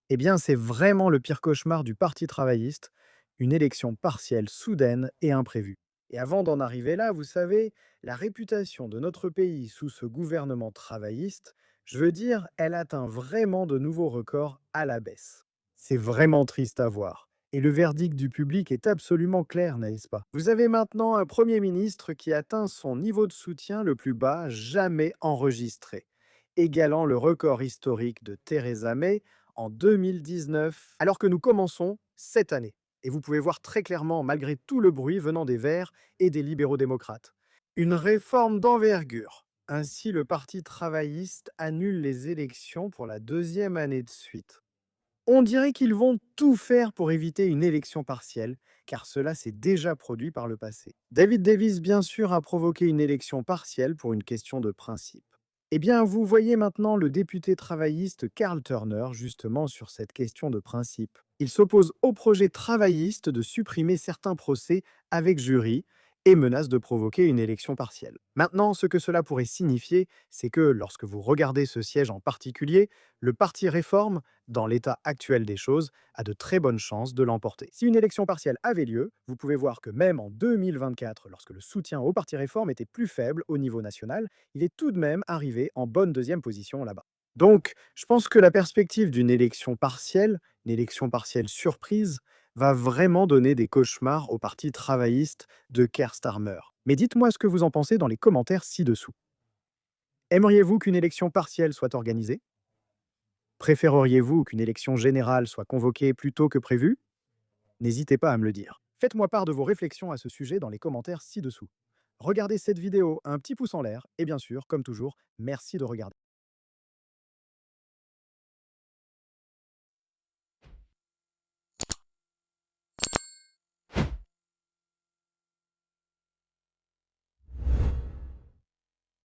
Eh bien, c'est vraiment le pire cauchemar du Parti travailliste, une élection partielle soudaine et imprévue. Et avant d'en arriver là, vous savez, la réputation de notre pays sous ce gouvernement travailliste, je veux dire, elle atteint vraiment de nouveaux records à la baisse. C'est vraiment triste à voir. Et le verdict du public est absolument clair, n'est-ce pas? Vous avez maintenant un Premier ministre qui atteint son niveau de soutien le plus bas jamais enregistré, égalant le record historique de Theresa May en 2019, alors que nous commençons cette année. Et vous pouvez voir très clairement, malgré tout le bruit venant des Verts et des libéraux démocrates, une réforme d'envergure. Ainsi, le Parti travailliste annule les élections pour la deuxième année de suite. On dirait qu'ils vont tout faire pour éviter une élection partielle, car cela s'est déjà produit par le passé. David Davis, bien sûr, a provoqué une élection partielle pour une question de principe. Eh bien, vous voyez maintenant le député travailliste Karl Turner justement sur cette question de principe. Il s'oppose au projet travailliste de supprimer certains procès avec jury et menace de provoquer une élection partielle. Maintenant, ce que cela pourrait signifier, c'est que lorsque vous regardez ce siège en particulier, le Parti Réforme, dans l'état actuel des choses, a de très bonnes chances de l'emporter. Si une élection partielle avait lieu, vous pouvez voir que même en 2024, lorsque le soutien au Parti Réforme était plus faible au niveau national, il est tout de même arrivé en bonne deuxième position là-bas. Donc, je pense que la perspective d'une élection partielle, une élection partielle surprise, va vraiment donner des cauchemars au parti travailliste de Keir Starmer. Mais dites-moi ce que vous en pensez dans les commentaires ci-dessous. Aimeriez-vous qu'une élection partielle soit organisée? Préféreriez-vous qu'une élection générale soit convoquée plus tôt que prévu? N'hésitez pas à me le dire. Faites-moi part de vos réflexions à ce sujet dans les commentaires ci-dessous. Regardez cette vidéo, un petit pouce en l'air, et bien sûr, comme toujours, merci de regarder.